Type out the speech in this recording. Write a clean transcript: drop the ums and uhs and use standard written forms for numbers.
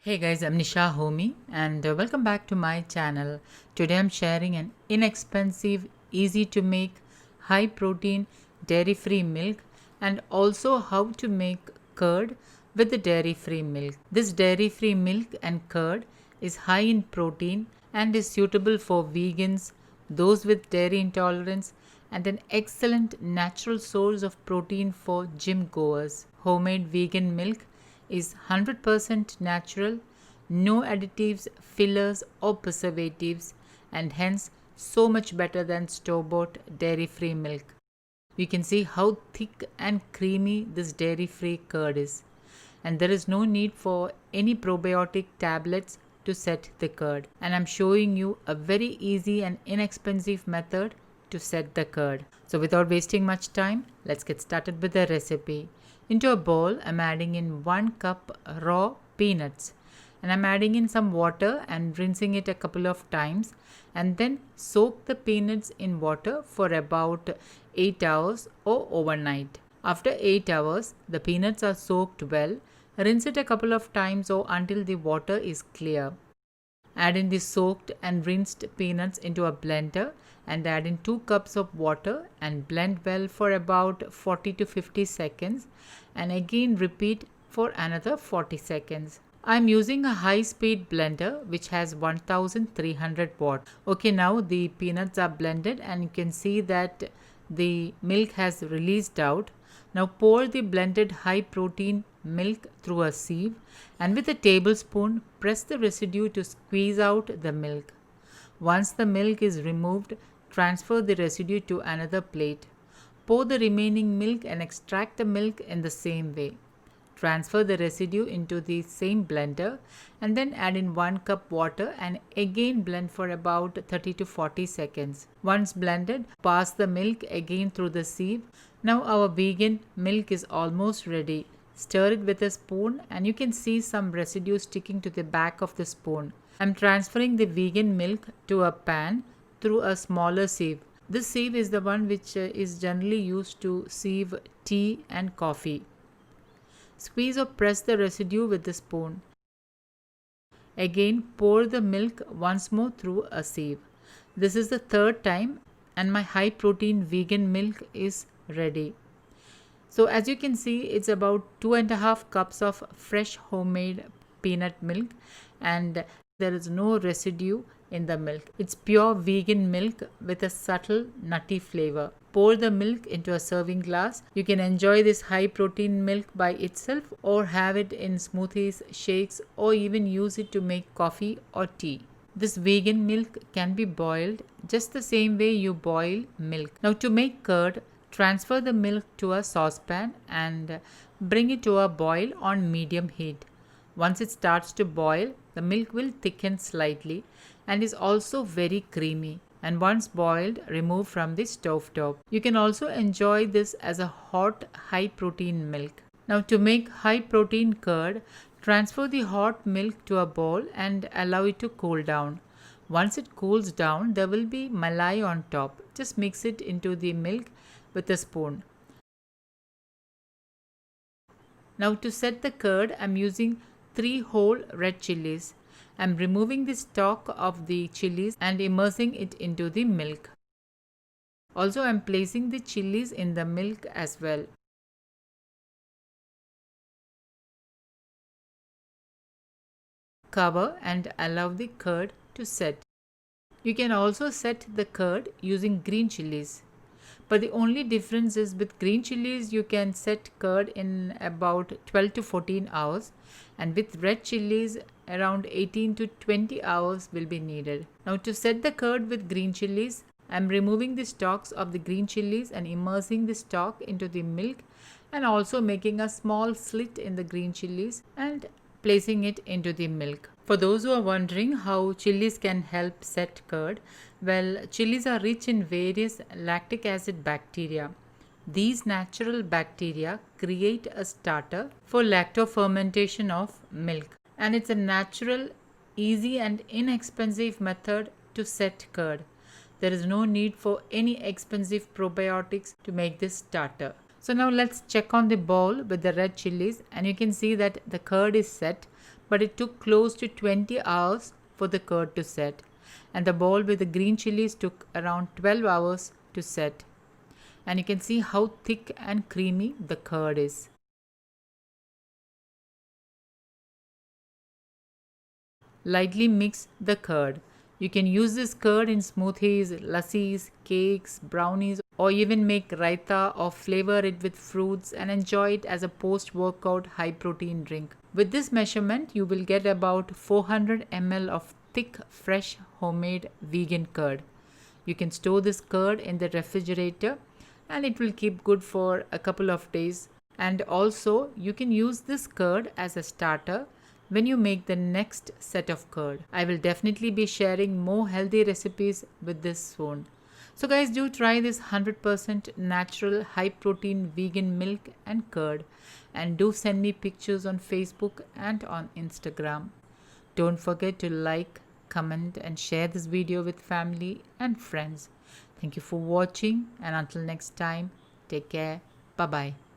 Hey guys, I'm Nisa Homey and welcome back to my channel. Today I'm sharing an inexpensive, easy to make, high protein, dairy free milk and also how to make curd with the dairy free milk. This dairy free milk and curd is high in protein and is suitable for vegans, those with dairy intolerance, and an excellent natural source of protein for gym goers. Homemade vegan milk is 100% natural, no additives, fillers, or preservatives, and hence so much better than store bought dairy free milk. You can see how thick and creamy this dairy free curd is, and there is no need for any probiotic tablets to set the curd. And I'm showing you a very easy and inexpensive method to set the curd. So without wasting much time, let's get started with the recipe. Into a bowl, I'm adding in 1 cup raw peanuts, and I'm adding in some water and rinsing it a couple of times, and then soak the peanuts in water for about 8 hours or overnight. After 8 hours, the peanuts are soaked well. Rinse it a couple of times or until the water is clear. Add in the soaked and rinsed peanuts into a blender and add in 2 cups of water and blend well for about 40 to 50 seconds and again repeat for another 40 seconds. I am using a high speed blender which has 1300 watt. Okay, now the peanuts are blended and you can see that the milk has released out. Now pour the blended high protein milk through a sieve and with a tablespoon press the residue to squeeze out the milk. Once the milk is removed, transfer the residue to another plate. Pour the remaining milk and extract the milk in the same way. Transfer the residue into the same blender and then add in 1 cup water and again blend for about 30 to 40 seconds. Once blended, pass the milk again through the sieve. Now our vegan milk is almost ready. Stir it with a spoon and you can see some residue sticking to the back of the spoon. I'm transferring the vegan milk to a pan through a smaller sieve. This sieve is the one which is generally used to sieve tea and coffee. Squeeze or press the residue with the spoon. Again, pour the milk once more through a sieve. This is the third time and my high protein vegan milk is ready. So as you can see, it's about 2.5 cups of fresh homemade peanut milk and there is no residue in the milk. It's pure vegan milk with a subtle nutty flavor. Pour the milk into a serving glass. You can enjoy this high protein milk by itself or have it in smoothies, shakes, or even use it to make coffee or tea. This vegan milk can be boiled just the same way you boil milk. Now to make curd, transfer the milk to a saucepan and bring it to a boil on medium heat. Once it starts to boil, the milk will thicken slightly and is also very creamy. And once boiled, remove from the stove top. You can also enjoy this as a hot high protein milk. Now to make high protein curd, transfer the hot milk to a bowl and allow it to cool down. Once it cools down, there will be malai on top. Just mix it into the milk with a spoon. Now to set the curd, I am using 3 whole red chilies. I am removing the stalk of the chilies and immersing it into the milk. Also, I am placing the chilies in the milk as well. Cover and allow the curd to set. You can also set the curd using green chilies. But the only difference is with green chilies you can set curd in about 12 to 14 hours and with red chilies around 18 to 20 hours will be needed. Now to set the curd with green chilies, I am removing the stalks of the green chilies and immersing the stalk into the milk and also making a small slit in the green chilies and placing it into the milk. For those who are wondering how chilies can help set curd, well, chilies are rich in various lactic acid bacteria. These natural bacteria create a starter for lactofermentation of milk, and it's a natural, easy and inexpensive method to set curd. There is no need for any expensive probiotics to make this starter. So now let's check on the bowl with the red chilies and you can see that the curd is set, but it took close to 20 hours for the curd to set. And the bowl with the green chilies took around 12 hours to set. And you can see how thick and creamy the curd is. Lightly mix the curd. You can use this curd in smoothies, lassis, cakes, brownies, or even make raita or flavor it with fruits and enjoy it as a post-workout high-protein drink. With this measurement, you will get about 400 ml of thick, fresh, homemade vegan curd. You can store this curd in the refrigerator and it will keep good for a couple of days. And also, you can use this curd as a starter when you make the next set of curd. I will definitely be sharing more healthy recipes with this soon. So guys, do try this 100% natural high protein vegan milk and curd, and do send me pictures on Facebook and on Instagram. Don't forget to like, comment and share this video with family and friends. Thank you for watching, and until next time, take care. Bye bye.